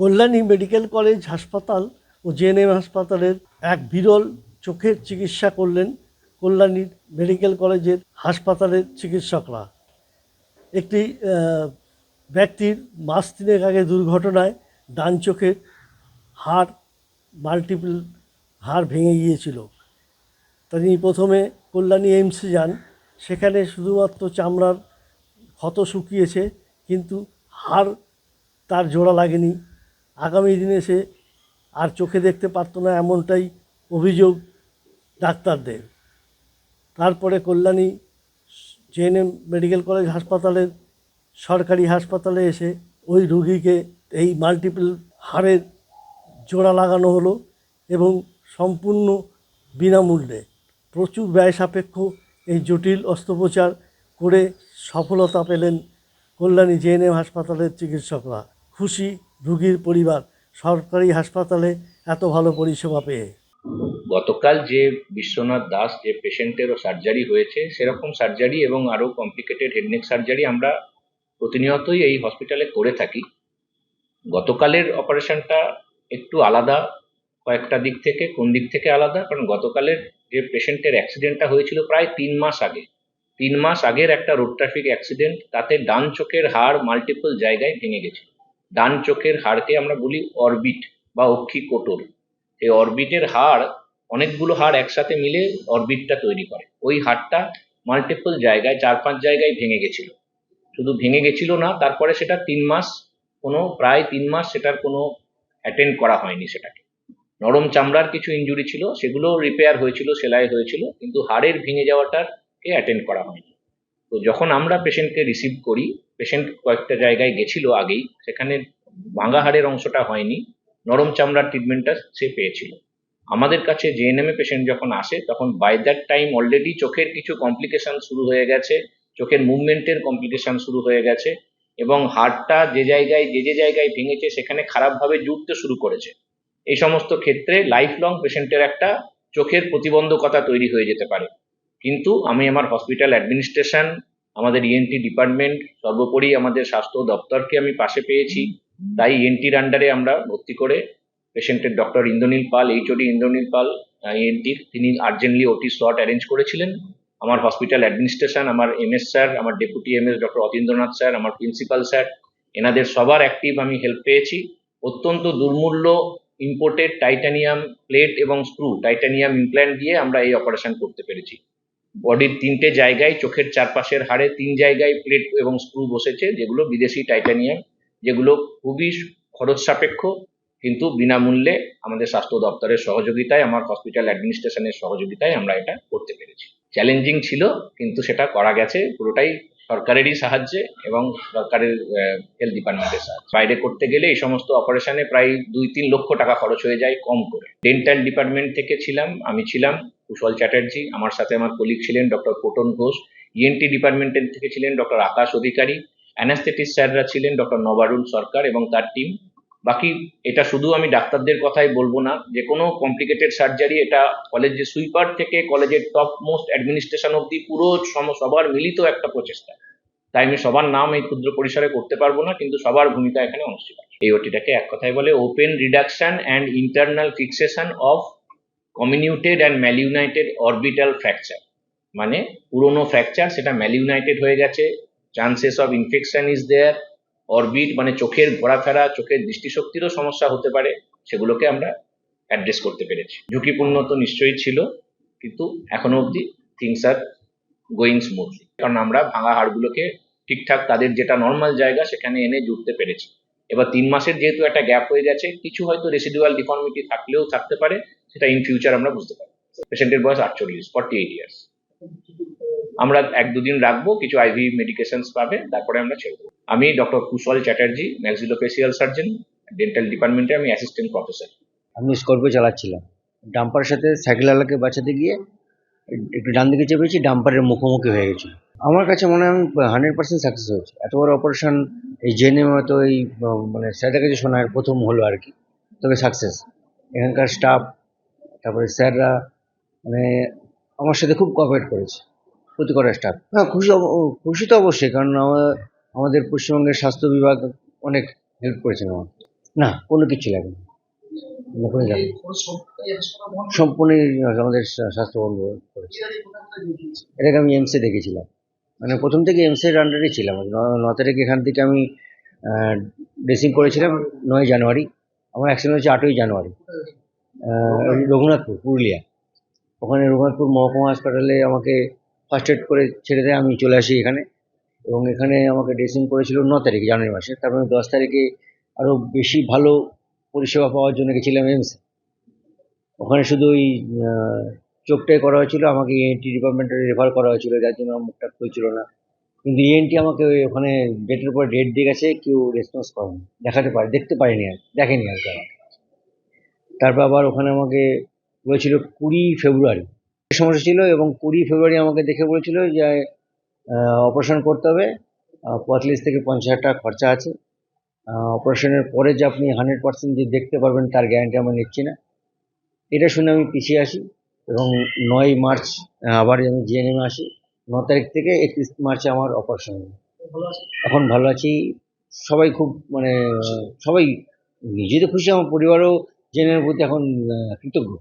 Kalyani medical college হাসপাতাল ও GNM হাসপাতালের এক বিরল চোখের চিকিৎসা করলেন কল্যাণী মেডিকেল কলেজের হাসপাতালের চিকিৎসকরা। একটি ব্যক্তির মাস তিনেক আগে দুর্ঘটনায় ডান চোখের হাড় মাল্টিপল হাড় ভেঙে গিয়েছিল। তিনি প্রথমে কল্যাণী এইমসে যান, সেখানে শুধুমাত্র চামড়ার ক্ষত শুকিয়েছে, কিন্তু হাড় তার জোড়া লাগেনি। আগামী দিনে সে আর চোখে দেখতে পারতো না, এমনটাই অভিযোগ ডাক্তারদের। তারপরে কল্যাণী জেএনএম মেডিকেল কলেজ হাসপাতালের সরকারি হাসপাতালে এসে ওই রোগীকে এই মাল্টিপল হাড়ের জোড়া লাগানো হলো এবং সম্পূর্ণ বিনামূল্যে। প্রচুর ব্যয় সাপেক্ষ এই জটিল অস্ত্রোপচার করে সফলতা পেলেন কল্যাণী জেএনএম হাসপাতালের চিকিৎসকরা। খুশি রোগীর পরিবার সরকারি হাসপাতালে এত ভালো পরিষেবা পেয়ে। গতকাল যে বিশ্বনাথ দাস যে পেশেন্টেরও সার্জারি হয়েছে, সেরকম সার্জারি এবং আরও কমপ্লিকেটেড হেডনেক সার্জারি আমরা প্রতিনিয়তই এই হসপিটালে করে থাকি। গতকালের অপারেশনটা একটু আলাদা কয়েকটা দিক থেকে। কোন দিক থেকে আলাদা? কারণ গতকালের যে পেশেন্টের অ্যাক্সিডেন্টটা হয়েছিল প্রায় 3 মাস আগে, 3 মাস আগের একটা রোড ট্রাফিক অ্যাক্সিডেন্ট, তাতে ডান চোখের হাড় মাল্টিপল জায়গায় ভেঙে গেছিল। ডান চোখের হাড়কে আমরা বলি অরবিট বা অক্ষিকোটর। এই অরবিটের হাড়, অনেকগুলো হাড় একসাথে মিলে অরবিটটা তৈরি করে। ওই হাড়টা মাল্টিপল জায়গায় 4-5 জায়গায় ভেঙে গেছিল। শুধু ভেঙে গেছিল না, তারপরে সেটা 3 মাস প্রায় 3 মাস সেটার কোনো অ্যাটেন্ড করা হয়নি। সেটাকে নরম চামড়ার কিছু ইনজুরি ছিল, সেগুলো রিপেয়ার হয়েছিল, সেলাই হয়েছিল, কিন্তু হাড়ের ভেঙে যাওয়াটাকে অ্যাটেন্ড করা হয়নি। তো যখন আমরা পেশেন্টকে রিসিভ করি, পেশেন্ট কয়েকটা জায়গায় গেছিল আগেই, সেখানে ভাঙা হাড়ের অংশটা হয়নি, নরম চামড়ার ট্রিটমেন্টটা সে পেয়েছিল। আমাদের কাছে জেএনএমে পেশেন্ট যখন আসে, তখন বাই দ্যাট টাইম অলরেডি চোখের কিছু কমপ্লিকেশন শুরু হয়ে গেছে, চোখের মুভমেন্টের কমপ্লিকেশন শুরু হয়ে গেছে, এবং হাড়টা যে জায়গায় ভেঙেছে সেখানে খারাপভাবে জুড়তে শুরু করেছে। এই সমস্ত ক্ষেত্রে লাইফ লং পেশেন্টের একটা চোখের প্রতিবন্ধকতা তৈরি হয়ে যেতে পারে। কিন্তু আমি আমার হসপিটাল অ্যাডমিনিস্ট্রেশন, আমাদের ইএনটি ডিপার্টমেন্ট, সর্বোপরি আমাদের স্বাস্থ্য দপ্তরকে আমি পাশে পেয়েছি। তাই ইএনটির আন্ডারে আমরা ভর্তি করে পেশেন্টের ডক্টর ইন্দ্রনীল পাল, এইচওডি ইন্দ্রনীল পাল ইএনটির, তিনি আর্জেন্টলি ওটি স্লট অ্যারেঞ্জ করেছিলেন। আমার হসপিটাল অ্যাডমিনিস্ট্রেশন, আমার এমএস স্যার, আমার deputy MS doctor Atindranath sir, আমার প্রিন্সিপাল স্যার, এনাদের সবার অ্যাক্টিভ আমি হেল্প পেয়েছি। অত্যন্ত দুর্মূল্য ইম্পোর্টেড টাইটানিয়াম প্লেট এবং স্ক্রু, টাইটানিয়াম ইমপ্ল্যান্ট দিয়ে আমরা এই অপারেশন করতে পেরেছি। বডির 3টে জায়গায়, চোখের চারপাশের হাড়ে 3 জায়গায় প্লেট এবং স্ক্রু বসেছে, যেগুলো বিদেশি টাইটানিয়াম, যেগুলো খুবই খরচ সাপেক্ষ, কিন্তু বিনামূল্যে আমাদের স্বাস্থ্য দপ্তরের সহযোগিতায়, আমার হসপিটাল অ্যাডমিনিস্ট্রেশনের সহযোগিতায় আমরা এটা করতে পেরেছি। চ্যালেঞ্জিং ছিল, কিন্তু সেটা করা গেছে পুরোটাই সরকারেরই সাহায্যে এবং সরকারের হেলথ ডিপার্টমেন্টের সাহায্যে। বাইরে করতে গেলে এই সমস্ত অপারেশনে প্রায় 2-3 লক্ষ টাকা খরচ হয়ে যায় কম করে। ডেন্টাল ডিপার্টমেন্ট থেকে আমি ছিলাম কুশল চ্যাটার্জি, আমার সাথে আমার কলিগ ছিলেন ডক্টর কোটন ঘোষ। ইএনটি ডিপার্টমেন্টের থেকে ছিলেন ডক্টর আকাশ অধিকারী। অ্যানাস্থেটিস্ট স্যাররা ছিলেন ডক্টর নবারুল সরকার এবং তার টিম। বাকি এটা শুধু আমি ডাক্তারদের কথাই বলবো না, যে কোনো কমপ্লিকেটেড সার্জারি, এটা কলেজের সুইপার থেকে কলেজের টপ মোস্ট অ্যাডমিনিস্ট্রেশন অব্দি পুরো সবার মিলিত একটা প্রচেষ্টা। তাই আমি সবার নাম এই ক্ষুদ্র পরিসরে করতে পারবো না, কিন্তু সবার ভূমিকা এখানে অনুষ্ঠিত। এই ওটিটাকে এক কথায় বলে open reduction and internal fixation of comminuted and malunited orbital fracture. মানে পুরোনো ফ্র্যাকচার, সেটা ম্যালিউনাইটেড হয়ে গেছে, chances of infection is there. Orbit মানে চোখের ঘোরাফেরা, চোখের দৃষ্টিশক্তিরও সমস্যা হতে পারে, সেগুলোকে আমরা অ্যাড্রেস করতে পেরেছি। ঝুঁকিপূর্ণ তো নিশ্চয়ই ছিল, কিন্তু এখনো অবধি থিংস আর গোয়িং স্মুথলি, কারণ আমরা ভাঙা হাড়গুলোকে ঠিকঠাক তাদের যেটা নর্মাল জায়গা সেখানে এনে জুড়তে পেরেছি। এবার 3 মাসের যেহেতু একটা গ্যাপ হয়ে গেছে, কিছু হয়তো রেসিডুয়াল ডিফর্মিটি থাকলেও থাকতে পারে, সেটা ইন ফিউচার আমরা বুঝতে পারি। পেশেন্টের বয়স 48 ইয়ার্স। আমরা 1-2 দিন রাখবো, কিছু আইভি মেডিকেশনস পাবে, তারপরে আমরা ছেড়ে দেবো। আমি ডক্টর কুশল চ্যাটার্জি, ম্যাক্সিলোফেসিয়াল সার্জন, ডেন্টাল ডিপার্টমেন্টে আমি অ্যাসিস্ট্যান্ট প্রফেসর। আমি স্করপিও চালাচ্ছিলাম, ডাম্পারের সাথে সাইকেলওয়ালাকে বাঁচাতে গিয়ে একটু ডান দিকে চেপেছি, ডাম্পারের মুখোমুখি হয়ে গেছিল। আমার কাছে মনে হয় আমি 100% সাকসেস হয়েছি। এত বড় অপারেশন এই জেনে হয়তো এই মানে স্যারদের কাছে শোনার প্রথম হলো আর কি। তবে সাকসেস, এখানকার স্টাফ, তারপরে স্যাররা মানে আমার সাথে খুব কোঅপারেট করেছে, প্রতি কটা স্টাফ। হ্যাঁ, খুশি তো অবশ্যই, কারণ আমাদের পশ্চিমবঙ্গের স্বাস্থ্য বিভাগ অনেক হেল্প করেছেন আমার। না, কোনো কিছু লাগেনি, কোনো লাগে সম্পূর্ণই আমাদের স্বাস্থ্যবন্ধু করেছে। এটাকে আমি এমসে দেখেছিলাম, মানে প্রথম থেকে এমসের আন্ডারে ছিলাম। 9 তারিখ এখান থেকে আমি ড্রেসিং করেছিলাম 9 জানুয়ারি। আমার অ্যাক্সিডেন্ট হচ্ছে 8ই জানুয়ারি, রঘুনাথপুর, পুরুলিয়া। ওখানে রঘুনাথপুর মহকুমা হাসপাতালে আমাকে ফার্স্ট এড করে ছেড়ে দেয়, আমি চলে আসি এখানে। এবং এখানে আমাকে ড্রেসিং করেছিল 9 তারিখে জানুয়ারি মাসে। তারপরে 10 তারিখে আরও বেশি ভালো পরিষেবা পাওয়ার জন্য গেছিলাম এমসে। ওখানে শুধু ওই চোখটাই করা হয়েছিল, আমাকে ইএনটি ডিপার্টমেন্টে রেফার করা হয়েছিল, যার জন্য আমার মুখটা খুলছিল না। কিন্তু ইএনটি আমাকে ওখানে ডেটের পর ডেট দিয়ে গেছে, কেউ রেসপন্স করেনি, দেখতে পারেনি আর দেখেনি আর কি। তারপর আবার ওখানে আমাকে বলেছিল 20 ফেব্রুয়ারি সমস্যা ছিল, এবং 20 ফেব্রুয়ারি আমাকে দেখে বলেছিল যে অপারেশন করতে হবে, 45 থেকে 50 হাজার টাকা খরচা আছে। অপারেশনের পরে যে আপনি 100% যে দেখতে পারবেন তার গ্যারান্টি আমরা নিচ্ছি না। এটা শুনে আমি পিছিয়ে আসি, এবং 9 মার্চ আবার আমি জিএনএমে আসি। 9 তারিখ থেকে 31 মার্চে আমার অপারেশন হলো। এখন ভালো আছি। সবাই খুব মানে সবাই নিজে তো খুশি, আমার পরিবারও জিএনএমের প্রতি এখন কৃতজ্ঞ।